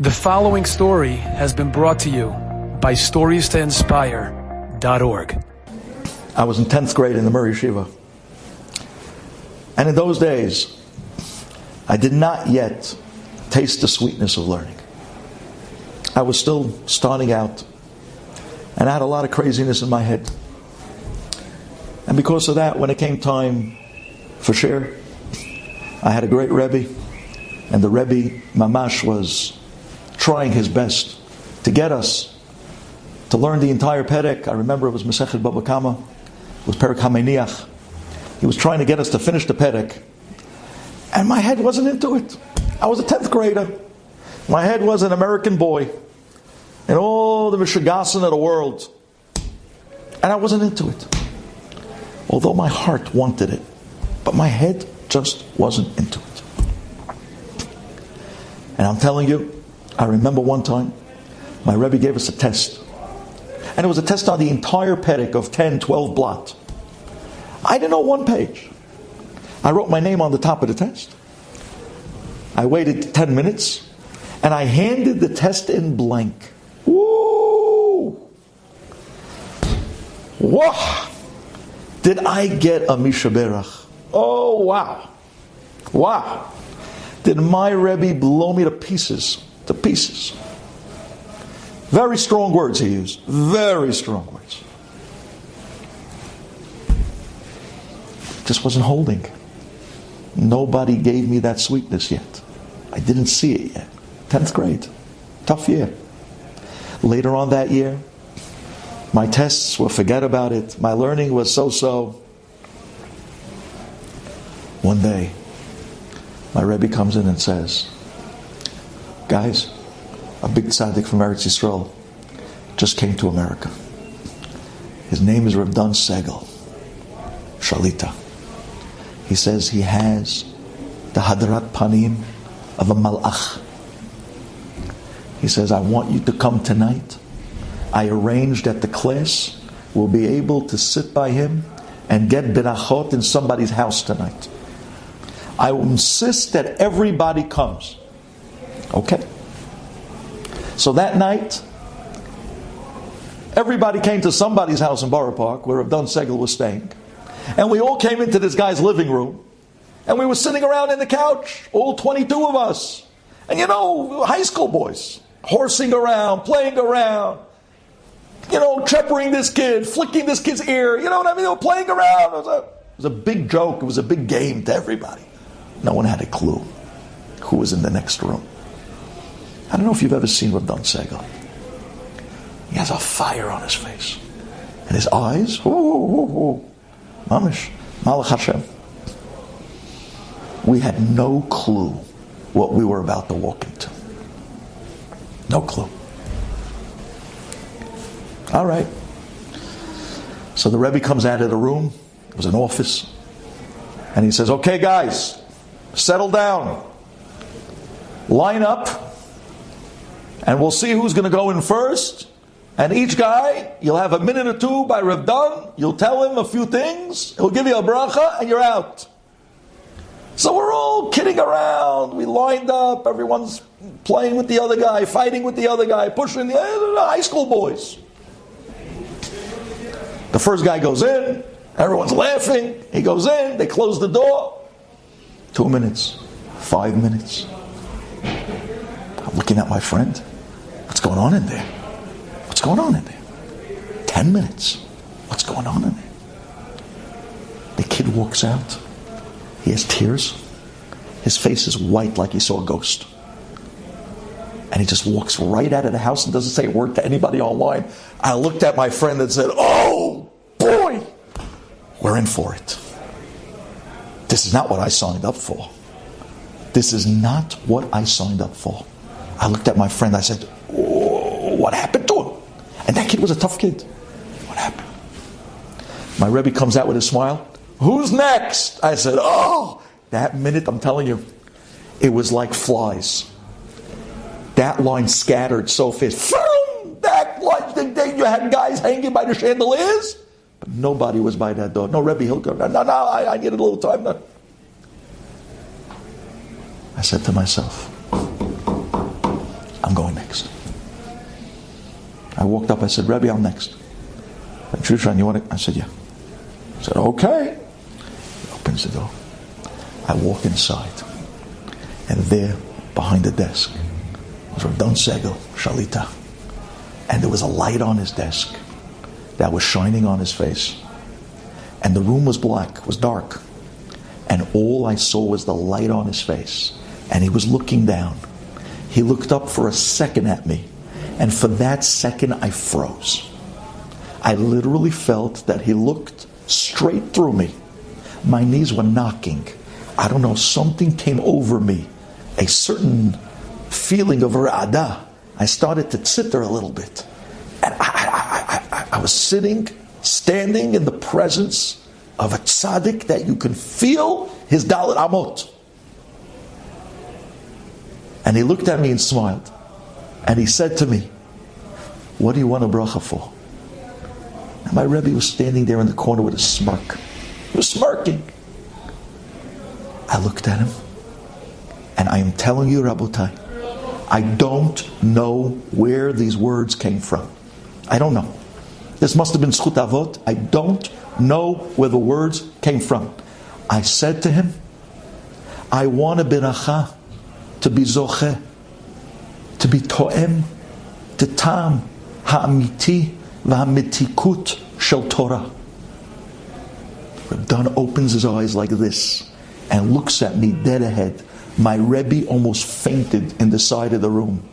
The following story has been brought to you by StoriesToInspire.org. I was in 10th grade in the Murray Yeshiva. And in those days, I did not yet taste the sweetness of learning. I was still starting out, and I had a lot of craziness in my head. And because of that, when it came time for share, I had a great Rabbi, and the Rabbi Mamash was trying his best to get us to learn the entire Perek. I remember it was Masechet Baba Kama, it was Perek HaMeniach. He was trying to get us to finish the Perek, and my head wasn't into it. I was a 10th grader. My head was an American boy in all the Mishigasan of the world, and I wasn't into it. Although my heart wanted it, but my head just wasn't into it. And I'm telling you, I remember one time, my Rebbe gave us a test. And it was a test on the entire Perek of 10, 12 blot. I didn't know one page. I wrote my name on the top of the test. I waited 10 minutes, and I handed the test in blank. Woo! Whoa! Did I get a Mishaberach? Oh, wow. Wow. Did my Rebbe blow me to pieces? To pieces. Very strong words he used. Very strong words. Just wasn't holding. Nobody gave me that sweetness yet. I didn't see it yet. 10th grade. Tough year. Later on that year, my tests were forget about it. My learning was so-so. One day, my Rebbe comes in and says, guys, a big tzaddik from Eretz Yisrael just came to America. His name is Rabbi Segel, Shalita. He says he has the Hadrat Panim of a Malach. He says, I want you to come tonight. I arranged that the class will be able to sit by him and get berachot in somebody's house tonight. I will insist that everybody comes. Okay. So that night, everybody came to somebody's house in Borough Park where Rabbi Segel was staying. And we all came into this guy's living room. And we were sitting around in the couch, all 22 of us. And high school boys, horsing around, playing around. Cheppering this kid, flicking this kid's ear. You know what I mean? They were playing around. It was a big joke. It was a big game to everybody. No one had a clue who was in the next room. I don't know if you've ever seen Rabbi Segel. He has a fire on his face. And his eyes, Mamish, Malach Hashem. We had no clue what we were about to walk into. No clue. All right. So the Rebbe comes out of the room. It was an office. And he says, okay, guys, settle down. Line up. And we'll see who's going to go in first. And each guy, you'll have a minute or two by Rav Dan. You'll tell him a few things. He'll give you a bracha and you're out. So we're all kidding around. We lined up. Everyone's playing with the other guy, fighting with the other guy, pushing the high school boys. The first guy goes in. Everyone's laughing. He goes in. They close the door. 2 minutes. 5 minutes. I'm looking at my friend. What's going on in there? What's going on in there? 10 minutes. What's going on in there? The kid walks out. He has tears. His face is white like he saw a ghost. And he just walks right out of the house and doesn't say a word to anybody online. I looked at my friend and said, oh boy, we're in for it. This is not what I signed up for. This is not what I signed up for. I looked at my friend, I said, oh, what happened to him? And that kid was a tough kid. What happened? My Rebbe comes out with a smile. Who's next? I said, oh, that minute, I'm telling you, it was like flies. That line scattered so fast. That line, you had guys hanging by the chandeliers, but nobody was by that door. No, Rebbe, he'll go. No, I needed a little time. No. I said to myself, I'm I walked up, I said, Rabbi, I'm next. Bensoussan, you want to? I said, yeah. I said, okay. He opens the door. I walk inside. And there, behind the desk, was Rabbi Segel, Shalita. And there was a light on his desk that was shining on his face. And the room was black, was dark. And all I saw was the light on his face. And he was looking down. He looked up for a second at me. And for that second, I froze. I literally felt that he looked straight through me. My knees were knocking. I don't know, something came over me. A certain feeling of ra'ada. I started to tzither a little bit. And I was standing in the presence of a tzaddik that you can feel his dalet amot. And he looked at me and smiled. And he said to me, what do you want a bracha for? And my Rebbe was standing there in the corner with a smirk. He was smirking. I looked at him. And I am telling you, Rabotai, I don't know where these words came from. I don't know. This must have been Zchut Avot. I don't know where the words came from. I said to him, I want a beracha to be zoche, to be to'em, to tam ha'amiti v'ha'mitikut shel Torah. Reb Dan opens his eyes like this and looks at me dead ahead. My Rebbe almost fainted in the side of the room.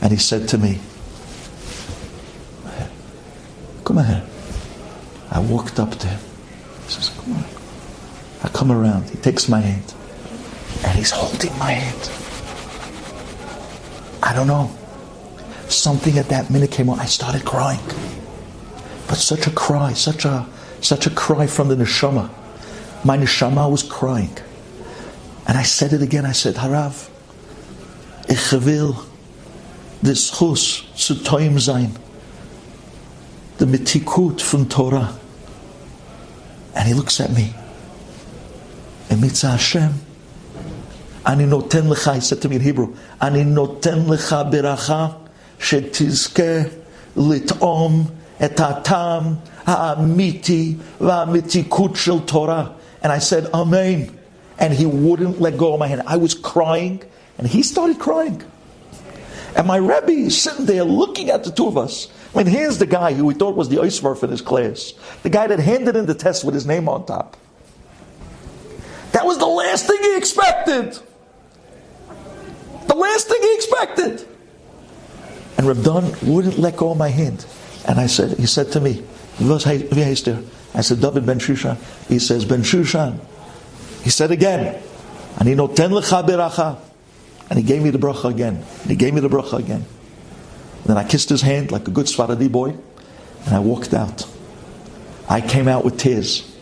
And he said to me, come ahead. I walked up to him. He says, come on. I come around. He takes my hand. And he's holding my hand. I don't know. Something at that minute came on. I started crying. But such a cry, such a cry from the neshama. My neshama was crying. And I said it again. I said, Harav, ich will this chus zu toim sein. The mitikut from Torah. And he looks at me. Emitza Hashem. Ani noten lecha, he said to me in Hebrew, Ani noten lecha beracha shetizke lit'om et hatam ha'amiti va'amitikut shel Torah. And I said, Amen. And he wouldn't let go of my hand. I was crying, and he started crying. And my Rebbe is sitting there looking at the two of us. I mean, here's the guy who we thought was the Eisvarf in his class. The guy that handed in the test with his name on top. That was the last thing he expected. The last thing he expected. And Reb Dan wouldn't let go of my hand. And he said to me, I said, Duvi Bensoussan. He says, Bensoussan. He said again, Ani noten lecha beracha. And he gave me the bracha again. And he gave me the bracha again. And then I kissed his hand like a good Sfaradi boy. And I walked out. I came out with tears.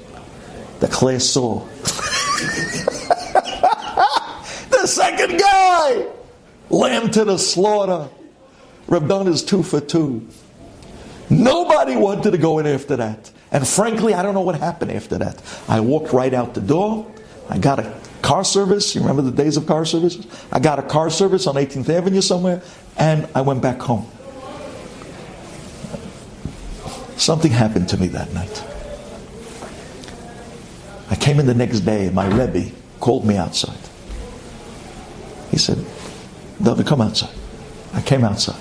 The class saw. The second guy! Lamb to the slaughter. Reb Dan is 2 for 2. Nobody wanted to go in after that. And frankly, I don't know what happened after that. I walked right out the door. I got a car service. You remember the days of car services? I got a car service on 18th Avenue somewhere. And I went back home. Something happened to me that night. I came in the next day and my Rebbe called me outside. He said, David, come outside. I came outside.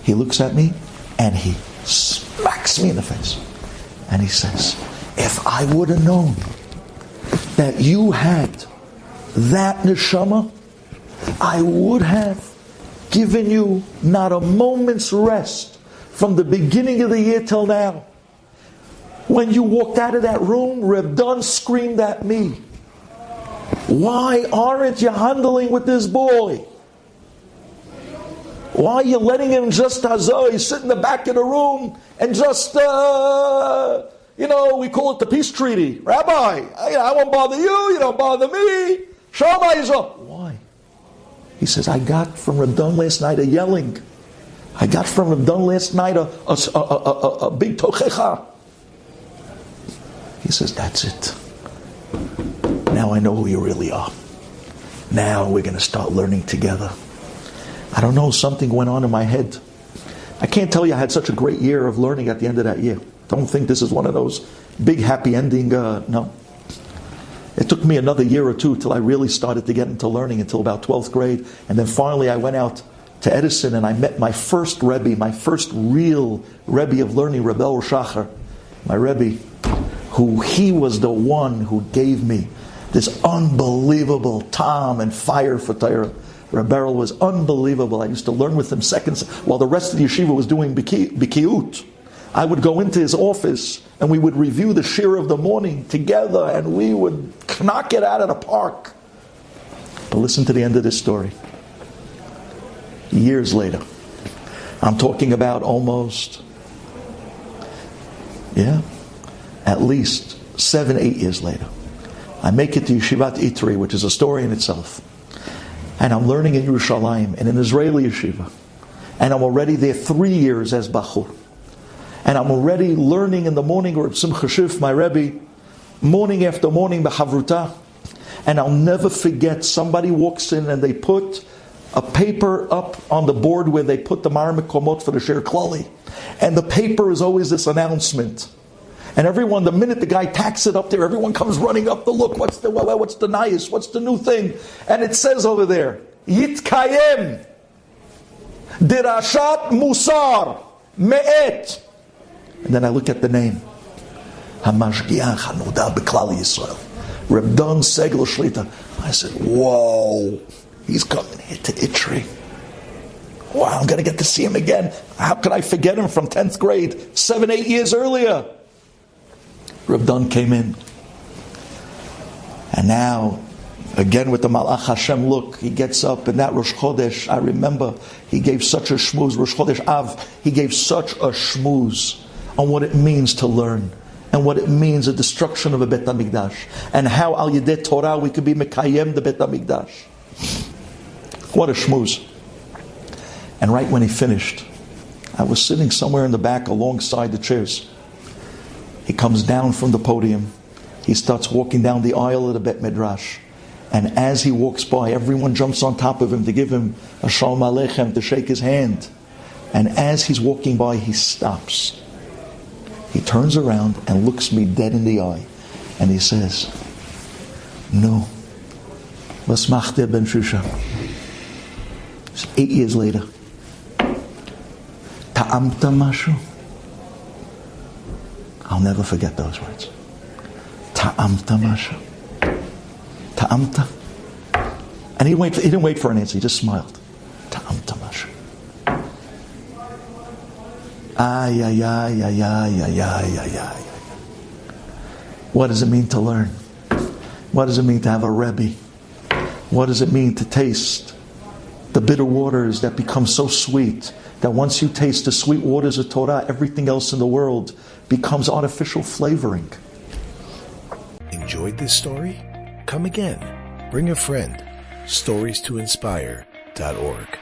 He looks at me and he smacks me in the face. And he says, if I would have known that you had that neshama, I would have given you not a moment's rest from the beginning of the year till now. When you walked out of that room, Reb Dan screamed at me, why aren't you handling with this boy? Why are you letting him just he's sit in the back of the room and just, we call it the peace treaty. Rabbi, I won't bother you, you don't bother me. Shama is up. Why? He says, I got from Reb Dan last night a yelling. I got from Reb Dan last night a big tochecha. He says, that's it. Now I know who you really are. Now we're going to start learning together. I don't know, something went on in my head. I can't tell you I had such a great year of learning at the end of that year. Don't think this is one of those big happy ending, no. It took me another year or two till I really started to get into learning, until about 12th grade. And then finally I went out to Edison and I met my first Rebbe, my first real Rebbe of learning, Rabbi Shachar, my Rebbe, who he was the one who gave me this unbelievable time and fire for Torah. Rabbi was unbelievable. I used to learn with him seconds while the rest of the yeshiva was doing bikiyut. I would go into his office and we would review the shir of the morning together and we would knock it out of the park. But listen to the end of this story. Years later, I'm talking about almost, at least 7-8 years later, I make it to Yeshivat Itri, which is a story in itself. And I'm learning in Yerushalayim, in an Israeli yeshiva. And I'm already there 3 years as Bachur. And I'm already learning in the morning, or Simcha Shif, my Rebbe, morning after morning, B'Havruta. And I'll never forget, somebody walks in and they put a paper up on the board where they put the Mar Mekomot for the Shir Klali. And the paper is always this announcement. And everyone, the minute the guy tacks it up there, everyone comes running up to look, what's the nice, what's the new thing? And it says over there, Yitkayem, Dirashat Musar, Me'et. And then I look at the name, Hamashgiach Hanoda B'Klal Yisrael, Reb Don Segel Shlita. I said, whoa, he's coming here to Itri. Wow, I'm going to get to see him again. How could I forget him from 10th grade, 7-8 years earlier? Reb Don came in. And now, again with the Malach Hashem look, he gets up, and that Rosh Chodesh, I remember, he gave such a shmooze, Rosh Chodesh Av, he gave such a shmooze on what it means to learn, and what it means, the destruction of a Bet HaMikdash, and how Al Yedei Torah we could be Mekayem the Bet HaMikdash. What a shmooze. And right when he finished, I was sitting somewhere in the back alongside the chairs. He comes down from the podium. He starts walking down the aisle of the Bet Midrash. And as he walks by, everyone jumps on top of him to give him a Shalom Aleichem, to shake his hand. And as he's walking by, he stops. He turns around and looks me dead in the eye. And he says, "No. Was macht der Bensoussan?" 8 years later. Ta'amta mashu. I'll never forget those words. Ta'amta mashu. Ta'amta. And he didn't wait for an answer, he just smiled. Ta'amta mashu. Ay, ay, ay, ay, ay, ay, ay, ay, ay. What does it mean to learn? What does it mean to have a Rebbe? What does it mean to taste the bitter waters that become so sweet, that once you taste the sweet waters of Torah, everything else in the world becomes artificial flavoring? Enjoyed this story? Come again. Bring a friend. StoriesToInspire.org